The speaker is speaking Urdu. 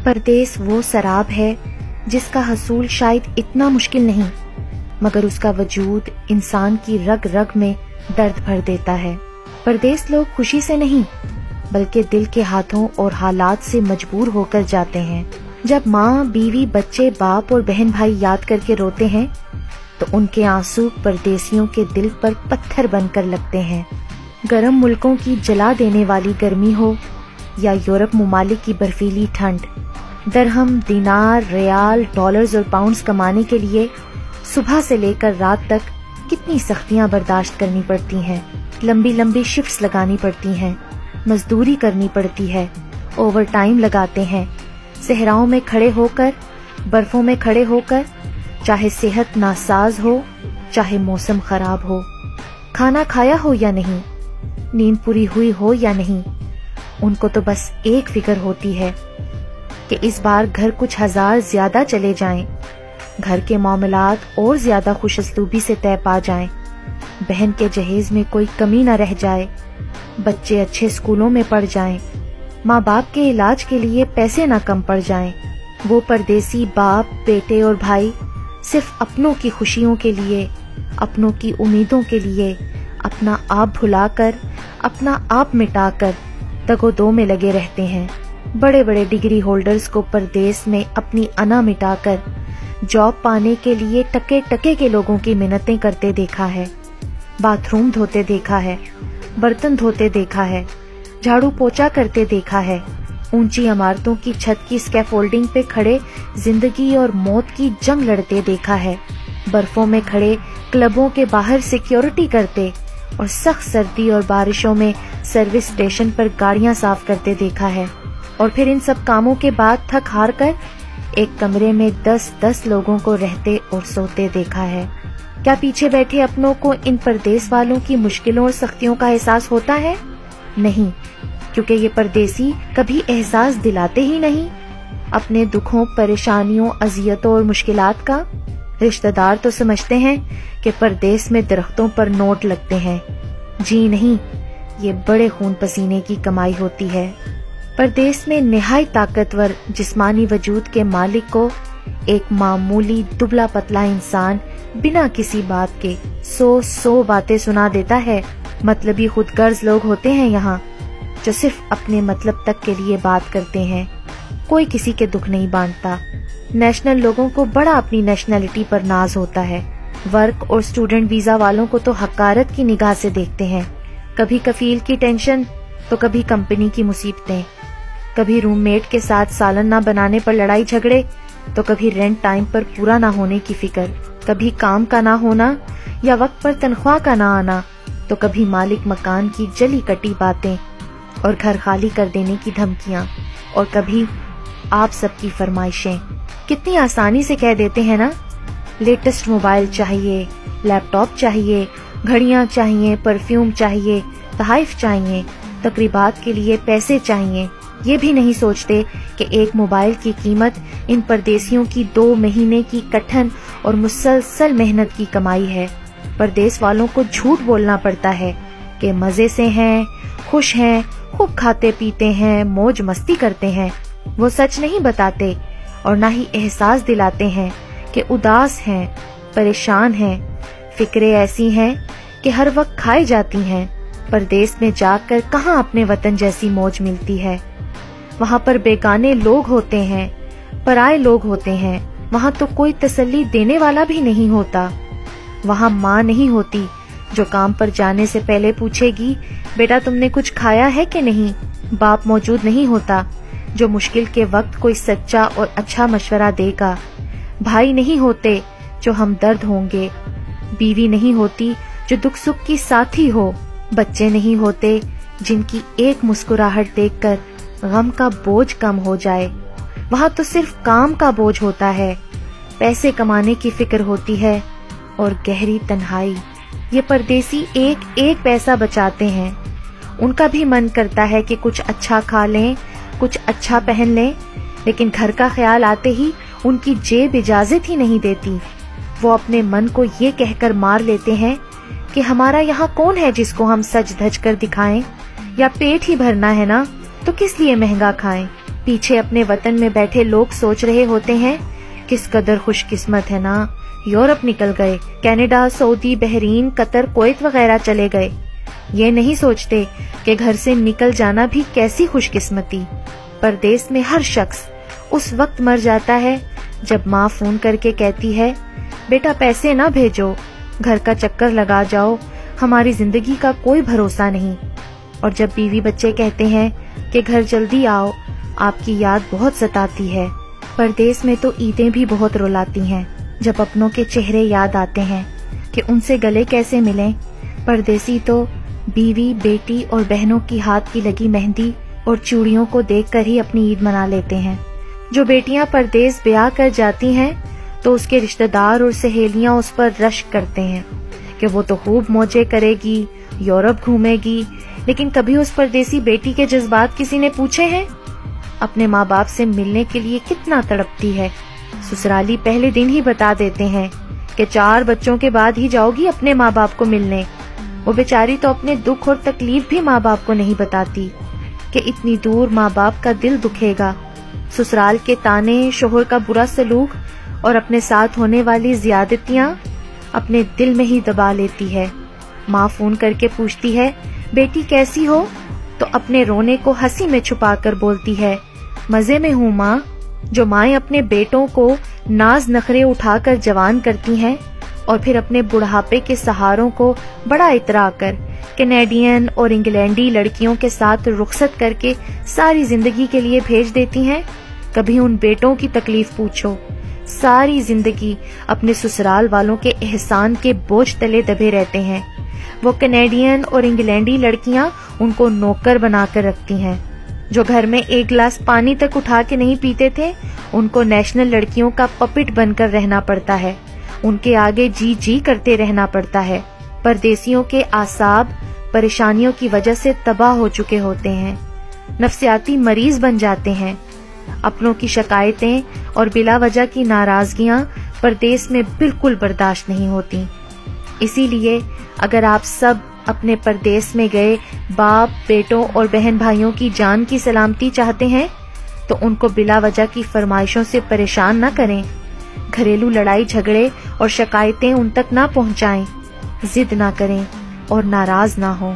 پردیس وہ سراب ہے جس کا حصول شاید اتنا مشکل نہیں، مگر اس کا وجود انسان کی رگ رگ میں درد بھر دیتا ہے۔ پردیس لوگ خوشی سے نہیں بلکہ دل کے ہاتھوں اور حالات سے مجبور ہو کر جاتے ہیں۔ جب ماں، بیوی، بچے، باپ اور بہن بھائی یاد کر کے روتے ہیں تو ان کے آنسو پردیسیوں کے دل پر پتھر بن کر لگتے ہیں۔ گرم ملکوں کی جلا دینے والی گرمی ہو یا یورپ ممالک کی برفیلی ٹھنڈ، درہم، دینار، ریال، ڈالرز اور پاؤنڈز کمانے کے لیے صبح سے لے کر رات تک کتنی سختیاں برداشت کرنی پڑتی ہیں۔ لمبی لمبی شفٹس لگانی پڑتی ہیں، مزدوری کرنی پڑتی ہے، اوور ٹائم لگاتے ہیں، صحراؤں میں کھڑے ہو کر، برفوں میں کھڑے ہو کر، چاہے صحت ناساز ہو، چاہے موسم خراب ہو، کھانا کھایا ہو یا نہیں، نیند پوری ہوئی ہو یا نہیں، ان کو تو بس ایک فکر ہوتی ہے کہ اس بار گھر کچھ ہزار زیادہ چلے جائیں، گھر کے معاملات اور زیادہ خوش اسلوبی سے طے پا جائیں، بہن کے جہیز میں کوئی کمی نہ رہ جائے، بچے اچھے اسکولوں میں پڑھ جائیں، ماں باپ کے علاج کے لیے پیسے نہ کم پڑ جائیں۔ وہ پردیسی باپ، بیٹے اور بھائی صرف اپنوں کی خوشیوں کے لیے، اپنوں کی امیدوں کے لیے اپنا آپ بھلا کر، اپنا آپ مٹا کر تگ و دو میں لگے رہتے ہیں۔ بڑے بڑے ڈگری ہولڈرز کو پردیس میں اپنی انا مٹا کر جاب پانے کے لیے ٹکے ٹکے کے لوگوں کی منتیں کرتے دیکھا ہے، باتھ روم دھوتے دیکھا ہے، برتن دھوتے دیکھا ہے، جھاڑو پوچا کرتے دیکھا ہے، اونچی عمارتوں کی چھت کی اسکیفولڈنگ پہ کھڑے زندگی اور موت کی جنگ لڑتے دیکھا ہے، برفوں میں کھڑے کلبوں کے باہر سیکیورٹی کرتے اور سخت سردی اور بارشوں میں سروس اسٹیشن پر گاڑیاں صاف کرتے دیکھا ہے، اور پھر ان سب کاموں کے بعد تھک ہار کر ایک کمرے میں 10 لوگوں کو رہتے اور سوتے دیکھا ہے۔ کیا پیچھے بیٹھے اپنوں کو ان پردیس والوں کی مشکلوں اور سختیوں کا احساس ہوتا ہے؟ نہیں، کیونکہ یہ پردیسی کبھی احساس دلاتے ہی نہیں اپنے دکھوں، پریشانیوں، اذیتوں اور مشکلات کا۔ رشتہ دار تو سمجھتے ہیں کہ پردیس میں درختوں پر نوٹ لگتے ہیں، جی نہیں، یہ بڑے خون پسینے کی کمائی ہوتی ہے۔ پردیس میں نہایت طاقتور جسمانی وجود کے مالک کو ایک معمولی دبلا پتلا انسان بنا کسی بات کے 100 باتیں سنا دیتا ہے۔ مطلبی خود غرض لوگ ہوتے ہیں یہاں، جو صرف اپنے مطلب تک کے لیے بات کرتے ہیں، کوئی کسی کے دکھ نہیں بانٹتا۔ نیشنل لوگوں کو بڑا اپنی نیشنلٹی پر ناز ہوتا ہے، ورک اور اسٹوڈنٹ ویزا والوں کو تو حقارت کی نگاہ سے دیکھتے ہیں، کبھی کفیل کی ٹینشن تو کبھی کمپنی کی مصیبتیں، کبھی روم میٹ کے ساتھ سالن نہ بنانے پر لڑائی جھگڑے تو کبھی رینٹ ٹائم پر پورا نہ ہونے کی فکر، کبھی کام کا نہ ہونا یا وقت پر تنخواہ کا نہ آنا تو کبھی مالک مکان کی جلی کٹی باتیں اور گھر خالی کر دینے کی دھمکیاں، اور کبھی آپ سب کی فرمائشیں۔ کتنی آسانی سے کہہ دیتے ہیں نا، لیٹسٹ موبائل چاہیے، لیپ ٹاپ چاہیے، گھڑیاں چاہیے، پرفیوم چاہیے، تحائف چاہیے، تقریبات کے لیے پیسے چاہیے۔ یہ بھی نہیں سوچتے کہ ایک موبائل کی قیمت ان پردیسیوں کی 2 مہینے کی کٹھن اور مسلسل محنت کی کمائی ہے۔ پردیس والوں کو جھوٹ بولنا پڑتا ہے کہ مزے سے ہیں، خوش ہیں، خوب کھاتے پیتے ہیں، موج مستی کرتے ہیں۔ وہ سچ نہیں بتاتے اور نہ ہی احساس دلاتے ہیں کہ اداس ہیں، پریشان ہیں، فکریں ایسی ہیں کہ ہر وقت کھائی جاتی ہیں۔ پردیس میں جا کر کہاں اپنے وطن جیسی موج ملتی ہے؟ وہاں پر بیگانے لوگ ہوتے ہیں، پرائے لوگ ہوتے ہیں، وہاں تو کوئی تسلی دینے والا بھی نہیں ہوتا۔ وہاں ماں نہیں ہوتی جو کام پر جانے سے پہلے پوچھے گی بیٹا تم نے کچھ کھایا ہے کہ نہیں۔ باپ موجود نہیں ہوتا جو مشکل کے وقت کوئی سچا اور اچھا مشورہ دے گا۔ بھائی نہیں ہوتے جو ہمدرد ہوں گے، بیوی نہیں ہوتی جو دکھ سکھ کی ساتھی ہو، بچے نہیں ہوتے جن کی ایک مسکراہٹ دیکھ کر غم کا بوجھ کم ہو جائے۔ وہاں تو صرف کام کا بوجھ ہوتا ہے، پیسے کمانے کی فکر ہوتی ہے اور گہری تنہائی۔ یہ پردیسی ایک ایک پیسہ بچاتے ہیں، ان کا بھی من کرتا ہے کہ کچھ اچھا کھا لیں، کچھ اچھا پہن لیں، لیکن گھر کا خیال آتے ہی ان کی جیب اجازت ہی نہیں دیتی۔ وہ اپنے من کو یہ کہہ کر مار لیتے ہیں کہ ہمارا یہاں کون ہے جس کو ہم سج دھج کر دکھائیں، یا پیٹ ہی بھرنا ہے نا تو کس لیے مہنگا کھائیں۔ پیچھے اپنے وطن میں بیٹھے لوگ سوچ رہے ہوتے ہیں کس قدر خوش قسمت ہے نا، یورپ نکل گئے، کینیڈا، سعودی، بحرین، قطر، کویت وغیرہ چلے گئے۔ یہ نہیں سوچتے کہ گھر سے نکل جانا بھی کیسی خوش قسمتی۔ پردیس میں ہر شخص اس وقت مر جاتا ہے جب ماں فون کر کے کہتی ہے بیٹا پیسے نہ بھیجو، گھر کا چکر لگا جاؤ، ہماری زندگی کا کوئی بھروسہ نہیں۔ اور جب بیوی بچے کہتے ہیں کہ گھر جلدی آؤ، آپ کی یاد بہت ستاتی ہے۔ پردیس میں تو عیدیں بھی بہت رلاتی ہیں جب اپنوں کے چہرے یاد آتے ہیں کہ ان سے گلے کیسے ملیں۔ پردیسی تو بیوی، بیٹی اور بہنوں کی ہاتھ کی لگی مہندی اور چوڑیوں کو دیکھ کر ہی اپنی عید منا لیتے ہیں۔ جو بیٹیاں پردیس بیاہ کر جاتی ہیں تو اس کے رشتہ دار اور سہیلیاں اس پر رشک کرتے ہیں کہ وہ تو خوب موجیں کرے گی، یورپ گھومے گی، لیکن کبھی اس پردیسی بیٹی کے جذبات کسی نے پوچھے ہیں؟ اپنے ماں باپ سے ملنے کے لیے کتنا تڑپتی ہے۔ سسرالی پہلے دن ہی بتا دیتے ہیں کہ 4 بچوں کے بعد ہی جاؤ گی اپنے ماں باپ کو ملنے۔ وہ بیچاری تو اپنے دکھ اور تکلیف بھی ماں باپ کو نہیں بتاتی کہ اتنی دور ماں باپ کا دل دکھے گا۔ سسرال کے تانے، شوہر کا برا سلوک اور اپنے ساتھ ہونے والی زیادتیاں اپنے دل میں ہی دبا لیتی ہے۔ ماں فون کر کے پوچھتی ہے بیٹی کیسی ہو، تو اپنے رونے کو ہنسی میں چھپا کر بولتی ہے مزے میں ہوں ماں۔ جو مائیں اپنے بیٹوں کو ناز نخرے اٹھا کر جوان کرتی ہیں اور پھر اپنے بڑھاپے کے سہاروں کو بڑا اترا کر کینیڈین اور انگلینڈی لڑکیوں کے ساتھ رخصت کر کے ساری زندگی کے لیے بھیج دیتی ہیں، کبھی ان بیٹوں کی تکلیف پوچھو۔ ساری زندگی اپنے سسرال والوں کے احسان کے بوجھ تلے دبے رہتے ہیں۔ وہ کینیڈین اور انگلینڈی لڑکیاں ان کو نوکر بنا کر رکھتی ہیں۔ جو گھر میں ایک گلاس پانی تک اٹھا کے نہیں پیتے تھے، ان کو نیشنل لڑکیوں کا پپٹ بن کر رہنا پڑتا ہے، ان کے آگے جی جی کرتے رہنا پڑتا ہے۔ پردیسیوں کے اعصاب پریشانیوں کی وجہ سے تباہ ہو چکے ہوتے ہیں، نفسیاتی مریض بن جاتے ہیں۔ اپنوں کی شکایتیں اور بلا وجہ کی ناراضگیاں پردیس میں بالکل برداشت نہیں ہوتی۔ اسی لیے اگر آپ سب اپنے پردیس میں گئے باپ، بیٹوں اور بہن بھائیوں کی جان کی سلامتی چاہتے ہیں تو ان کو بلا وجہ کی فرمائشوں سے پریشان نہ کریں، گھریلو لڑائی جھگڑے اور شکایتیں ان تک نہ پہنچائیں، ضد نہ کریں اور ناراض نہ ہوں۔